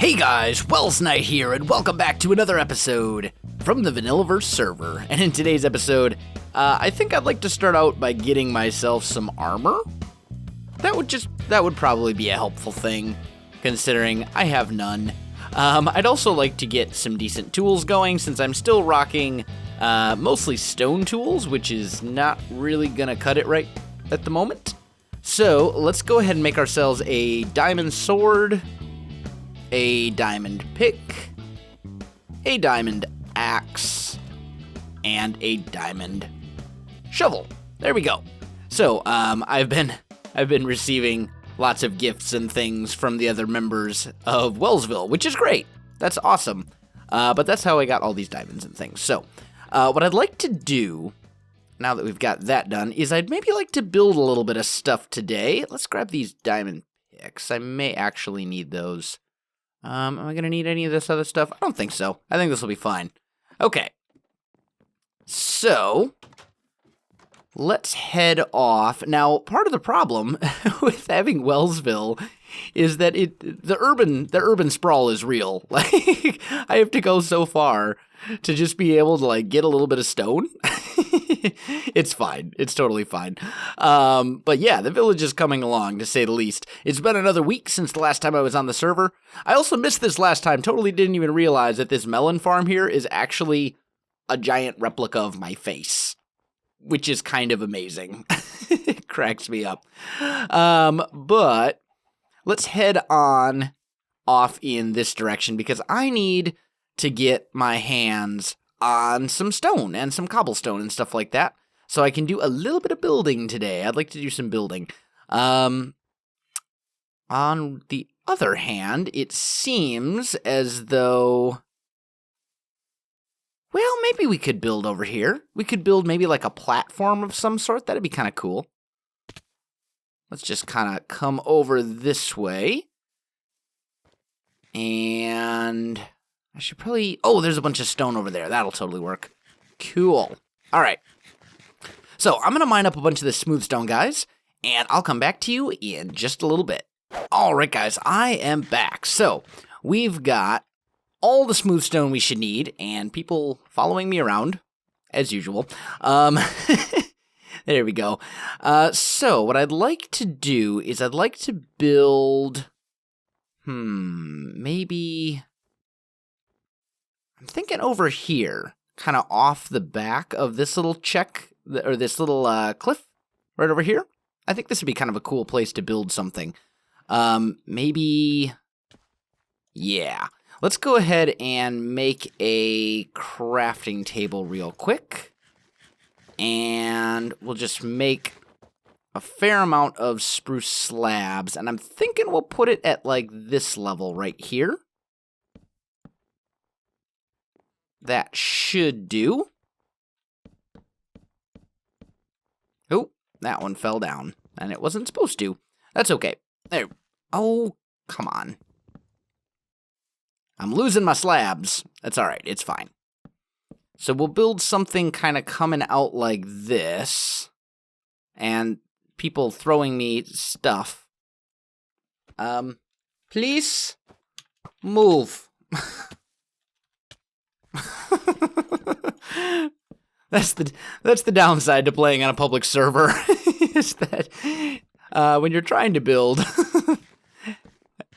Hey guys, Welsknight here, and welcome back to another episode from the VanillaVerse server. And in today's episode, I think I'd like to start out by getting myself some armor. That would probably be a helpful thing, considering I have none. I'd also like to get some decent tools going, since I'm still rocking mostly stone tools, which is not really gonna cut it right at the moment. So let's go ahead and make ourselves a diamond sword, a diamond pick, a diamond axe, and a diamond shovel. There we go. So, I've been receiving lots of gifts and things from the other members of Wellsville, which is great. That's awesome. But that's how I got all these diamonds and things. So, what I'd like to do, now that we've got that done, is I'd maybe like to build a little bit of stuff today. Let's grab these diamond picks. I may actually need those. Am I going to need any of this other stuff? I don't think so. I think this will be fine. Okay. So, let's head off. Now, part of the problem with having Wellsville is that the urban sprawl is real. Like, I have to go so far to just be able to, like, get a little bit of stone. It's fine. It's totally fine. But yeah, the village is coming along, to say the least. It's been another week since the last time I was on the server. I also missed this last time. Totally didn't even realize that this melon farm here is actually a giant replica of my face, which is kind of amazing. It cracks me up. But let's head on off in this direction, because I need to get my hands on some stone and some cobblestone and stuff like that, so I can do a little bit of building today. I'd like to do some building. On the other hand, it seems as though, well, maybe we could build over here. We could build maybe like a platform of some sort. That'd be kind of cool. Let's just kind of come over this way. And I should probably... Oh, there's a bunch of stone over there. That'll totally work. Cool. All right. So I'm going to mine up a bunch of this smooth stone, guys, and I'll come back to you in just a little bit. All right, guys, I am back. So we've got all the smooth stone we should need, and people following me around, as usual. There we go. So what I'd like to do is I'd like to build... maybe... I'm thinking over here, kind of off the back of this little or this little cliff right over here. I think this would be kind of a cool place to build something. Maybe, yeah. Let's go ahead and make a crafting table real quick. And we'll just make a fair amount of spruce slabs. And I'm thinking we'll put it at like this level right here. That should do. Oh, that one fell down, and it wasn't supposed to. That's okay. There. Oh, come on. I'm losing my slabs. That's all right. It's fine. So we'll build something kind of coming out like this, and people throwing me stuff. Please move. That's the downside to playing on a public server, is that when you're trying to build,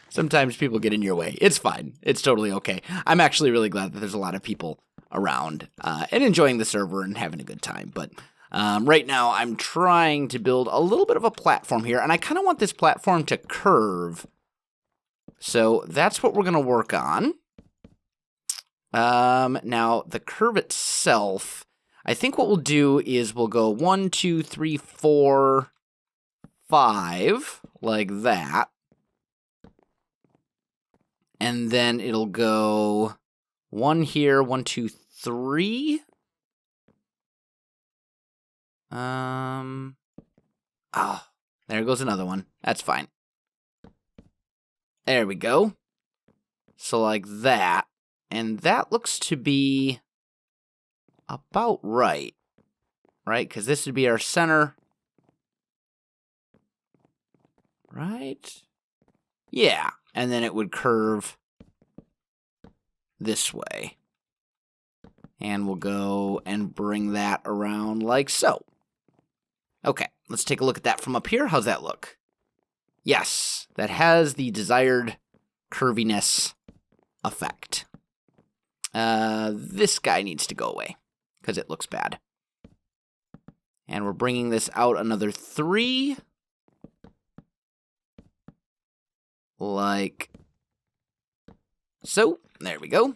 sometimes people get in your way. It's fine. It's totally okay. I'm actually really glad that there's a lot of people around and enjoying the server and having a good time. But right now, I'm trying to build a little bit of a platform here, and I kind of want this platform to curve. So that's what we're going to work on. Now, the curve itself, I think what we'll do is we'll go 1, 2, 3, 4, 5, like that. And then it'll go 1 here, 1, 2, 3. Oh, there goes another one. That's fine. There we go. So like that. And that looks to be about right, because this would be our center, right? Yeah, and then it would curve this way. And we'll go and bring that around like so. Okay, let's take a look at that from up here. How's that look? Yes, that has the desired curviness effect. This guy needs to go away because it looks bad. And we're bringing this out another 3. Like so. There we go.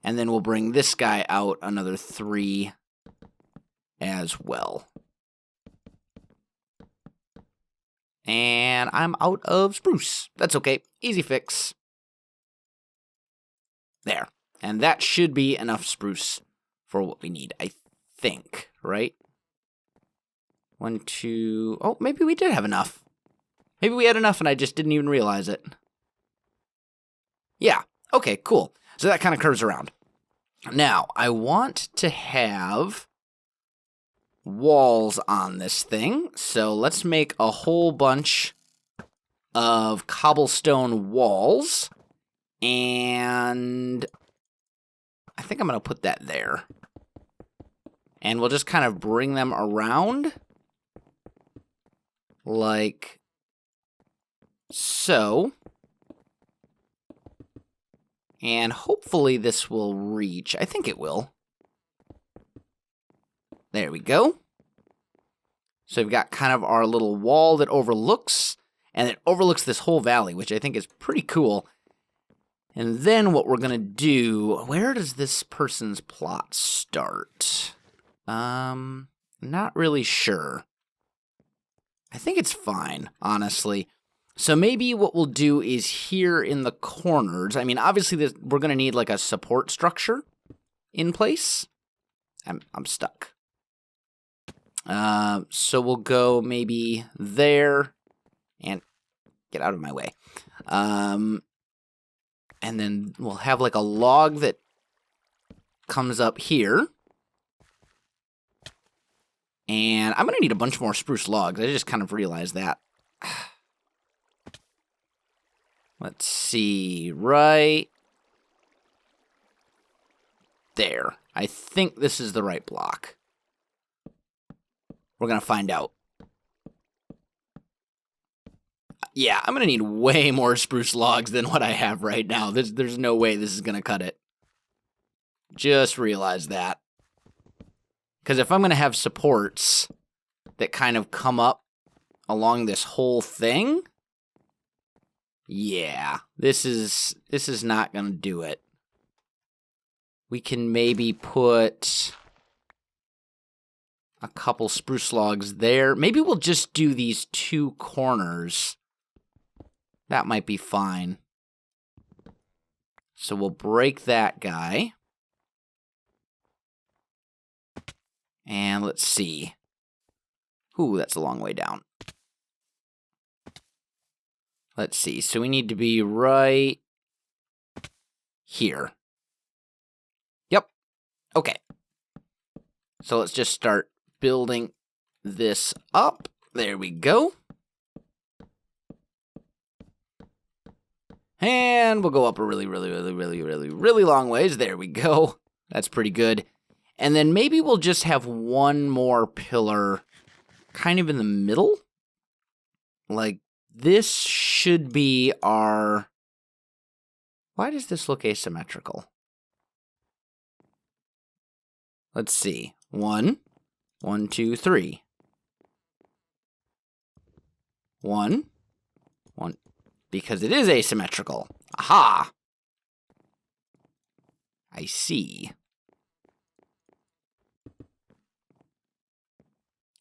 And then we'll bring this guy out another 3 as well. And I'm out of spruce. That's okay. Easy fix. There. And that should be enough spruce for what we need, I think, right? 1, 2... Oh, maybe we did have enough. Maybe we had enough and I just didn't even realize it. Yeah. Okay, cool. So that kind of curves around. Now, I want to have walls on this thing. So let's make a whole bunch of cobblestone walls. And I think I'm going to put that there. And we'll just kind of bring them around. Like so. And hopefully this will reach. I think it will. There we go. So we've got kind of our little wall that overlooks. And it overlooks this whole valley, which I think is pretty cool. And then what we're going to do... Where does this person's plot start? Not really sure. I think it's fine, honestly. So maybe what we'll do is here in the corners. I mean, obviously we're going to need like a support structure in place. I'm stuck. So we'll go maybe there and get out of my way. And then we'll have like a log that comes up here. And I'm going to need a bunch more spruce logs. I just kind of realized that. Let's see, right there. I think this is the right block. We're going to find out. Yeah, I'm going to need way more spruce logs than what I have right now. There's no way this is going to cut it. Just realize that. Because if I'm going to have supports that kind of come up along this whole thing, yeah, this is not going to do it. We can maybe put a couple spruce logs there. Maybe we'll just do these 2 corners. That might be fine. So we'll break that guy. And let's see. Ooh, that's a long way down. Let's see. So we need to be right here. Yep. Okay. So let's just start building this up. There we go. And we'll go up a really long ways. There we go. That's pretty good. And then maybe we'll just have one more pillar kind of in the middle. Like, this should be our... Why does this look asymmetrical? Let's see. 1, 2, 3. 1, 1. Because it is asymmetrical. Aha! I see.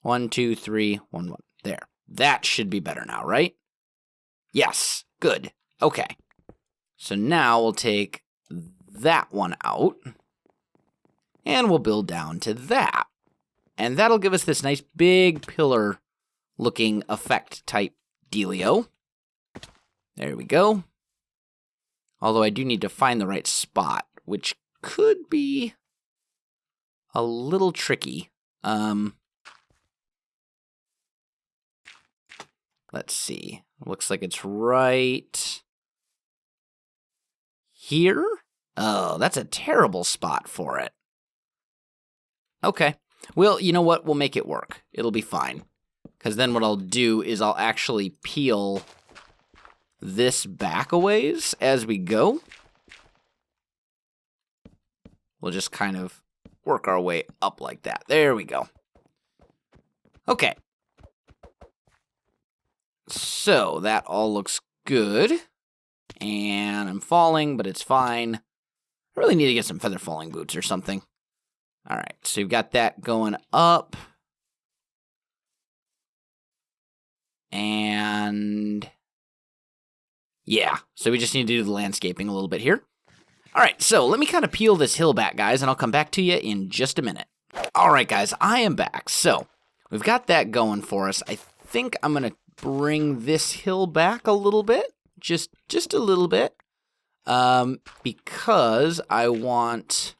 1, 2, 3, 1, 1. There. That should be better now, right? Yes. Good. Okay. So now we'll take that one out. And we'll build down to that. And that'll give us this nice big pillar looking effect type dealio. There we go. Although I do need to find the right spot, which could be a little tricky. Let's see. Looks like it's right here. Oh, that's a terrible spot for it. Okay. Well, you know what? We'll make it work. It'll be fine. Because then what I'll do is I'll actually peel this back a ways as we go. We'll just kind of work our way up like that. There we go. Okay. So that all looks good. And I'm falling, but it's fine. I really need to get some feather falling boots or something. All right, so you've got that going up. And yeah, so we just need to do the landscaping a little bit here. All right, so let me kind of peel this hill back, guys, and I'll come back to you in just a minute. All right, guys, I am back. So we've got that going for us. I think I'm going to bring this hill back a little bit, just a little bit, because I want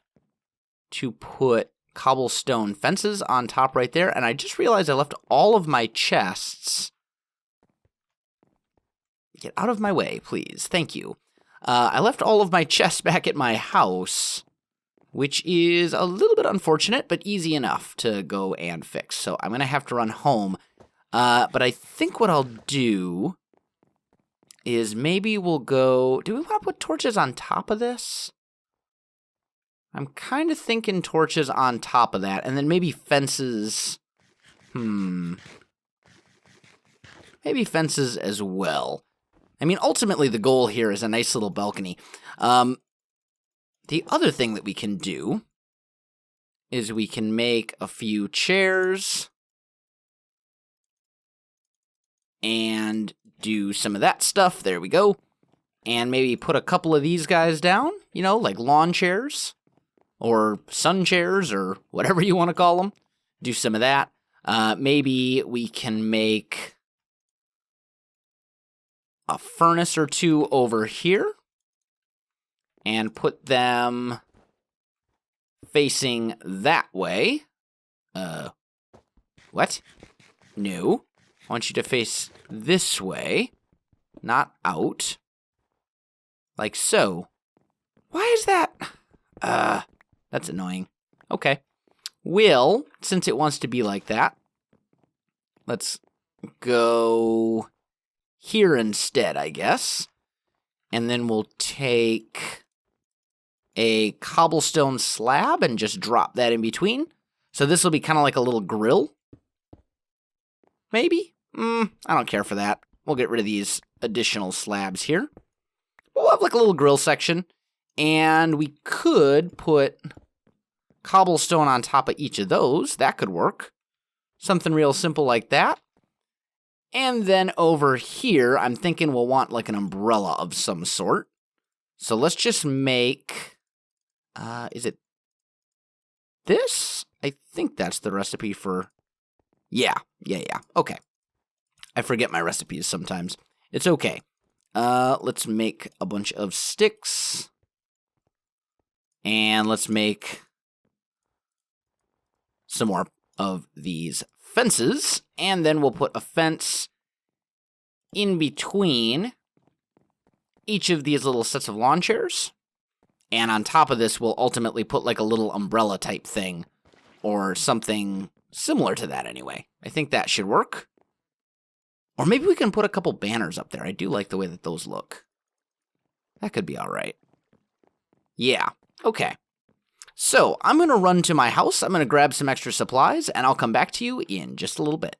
to put cobblestone fences on top right there, and I just realized I left all of my chests. Get out of my way, please. Thank you. I left all of my chests back at my house, which is a little bit unfortunate, but easy enough to go and fix. So I'm going to have to run home. But I think what I'll do is maybe we'll go... Do we want to put torches on top of this? I'm kind of thinking torches on top of that, and then maybe fences... Maybe fences as well. I mean, ultimately, the goal here is a nice little balcony. The other thing that we can do is we can make a few chairs and do some of that stuff. There we go. And maybe put a couple of these guys down, you know, like lawn chairs or sun chairs or whatever you want to call them. Do some of that. Maybe we can make a furnace or two over here and put them facing that way. What? No. I want you to face this way, not out. Like so. Why is that? That's annoying. Okay. Well, since it wants to be like that, let's go here instead, I guess. And then we'll take a cobblestone slab and just drop that in between. So this will be kind of like a little grill. Maybe? I don't care for that. We'll get rid of these additional slabs here. We'll have like a little grill section. And we could put cobblestone on top of each of those. That could work. Something real simple like that. And then over here, I'm thinking we'll want like an umbrella of some sort. So let's just make, is it this? I think that's the recipe for, yeah. Okay. I forget my recipes sometimes. It's okay. Let's make a bunch of sticks. And let's make some more of these fences, and then we'll put a fence in between each of these little sets of lawn chairs. And on top of this, we'll ultimately put like a little umbrella type thing or something similar to that anyway. I think that should work. Or maybe we can put a couple banners up there. I do like the way that those look. That could be all right. Yeah, okay. So, I'm going to run to my house, I'm going to grab some extra supplies, and I'll come back to you in just a little bit.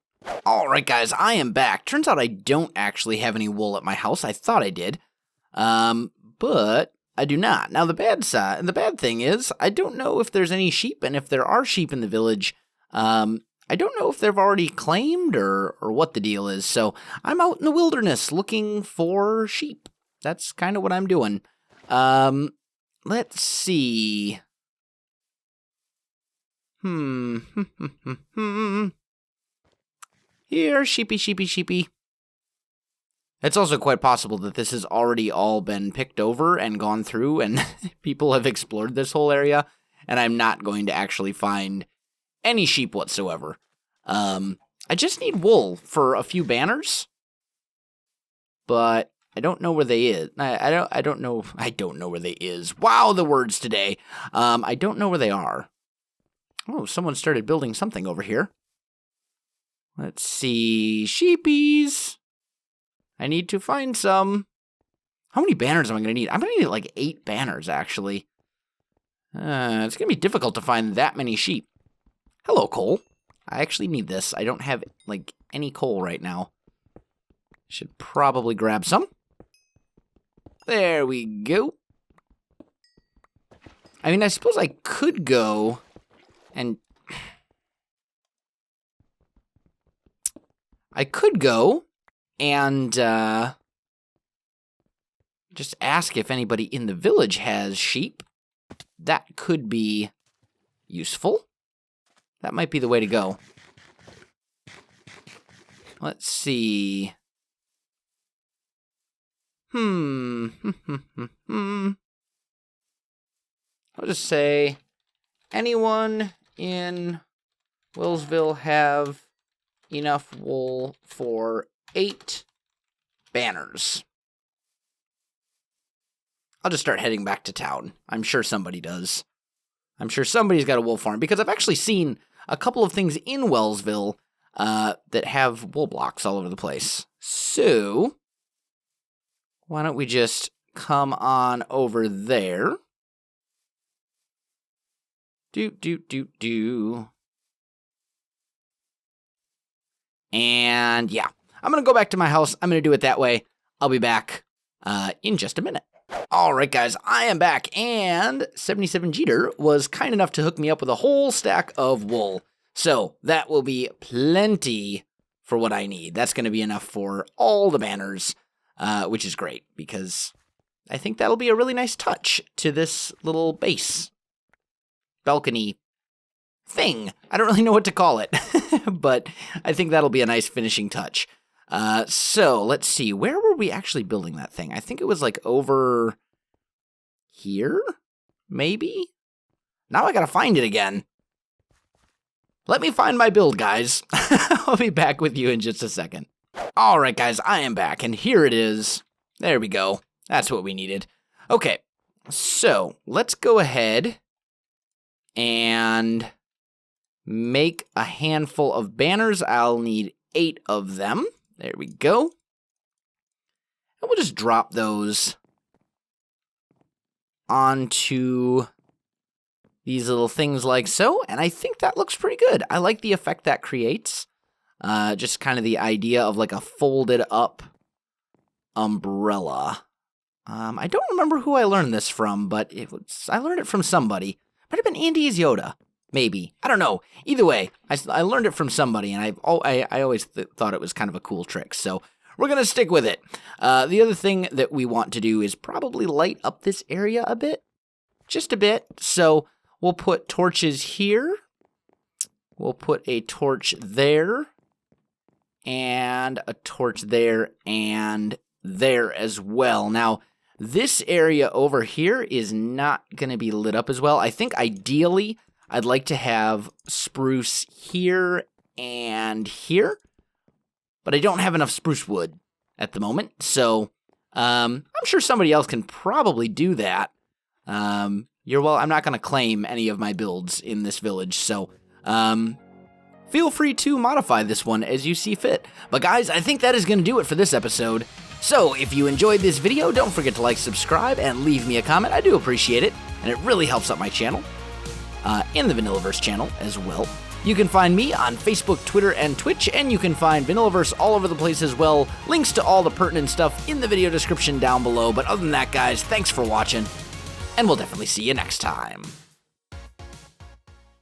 Alright guys, I am back. Turns out I don't actually have any wool at my house. I thought I did. But I do not. Now the bad thing is, I don't know if there's any sheep, and if there are sheep in the village, I don't know if they've already claimed or what the deal is. So, I'm out in the wilderness looking for sheep. That's kind of what I'm doing. Let's see... Here, sheepy. It's also quite possible that this has already all been picked over and gone through, and people have explored this whole area, and I'm not going to actually find any sheep whatsoever. I just need wool for a few banners, but I don't know where they is. I don't know. I don't know where they is. Wow, the words today. I don't know where they are. Oh, someone started building something over here. Let's see. Sheepies. I need to find some. How many banners am I going to need? I'm going to need like 8 banners, actually. It's going to be difficult to find that many sheep. Hello, coal. I actually need this. I don't have, like, any coal right now. Should probably grab some. There we go. I mean, I suppose I could go and... just ask if anybody in the village has sheep. That could be useful. That might be the way to go. Let's see. I'll just say, anyone in Willsville have enough wool for 8 banners? I'll just start heading back to town. I'm sure somebody does. I'm sure somebody's got a wool farm, because I've actually seen a couple of things in Wellsville that have wool blocks all over the place. So, why don't we just come on over there? And yeah, I'm going to go back to my house. I'm going to do it that way. I'll be back in just a minute. All right, guys, I am back, and 77 Jeter was kind enough to hook me up with a whole stack of wool. So that will be plenty for what I need. That's going to be enough for all the banners, which is great, because I think that'll be a really nice touch to this little base balcony thing. I don't really know what to call it, but I think that'll be a nice finishing touch. So let's see, where were we actually building that thing? I think it was like over here, maybe? Now I gotta find it again. Let me find my build, guys. I'll be back with you in just a second. All right, guys, I am back, and here it is. There we go. That's what we needed. Okay, so let's go ahead and make a handful of banners. I'll need 8 of them. There we go. And we'll just drop those onto these little things like so. And I think that looks pretty good. I like the effect that creates. Just kind of the idea of like a folded up umbrella. I don't remember who I learned this from, but I learned it from somebody. Might have been Andy Yoda. Maybe. I don't know. Either way, I learned it from somebody, and I always thought it was kind of a cool trick, so we're going to stick with it. The other thing that we want to do is probably light up this area a bit. Just a bit. So we'll put torches here. We'll put a torch there. And a torch there and there as well. Now, this area over here is not going to be lit up as well. I think ideally I'd like to have spruce here and here, but I don't have enough spruce wood at the moment, so I'm sure somebody else can probably do that. I'm not going to claim any of my builds in this village, so feel free to modify this one as you see fit. But guys, I think that is going to do it for this episode. So if you enjoyed this video, don't forget to like, subscribe, and leave me a comment. I do appreciate it, and it really helps out my channel. And the VanillaVerse channel as well. You can find me on Facebook, Twitter, and Twitch, and you can find VanillaVerse all over the place as well. Links to all the pertinent stuff in the video description down below. But other than that, guys, thanks for watching, and we'll definitely see you next time.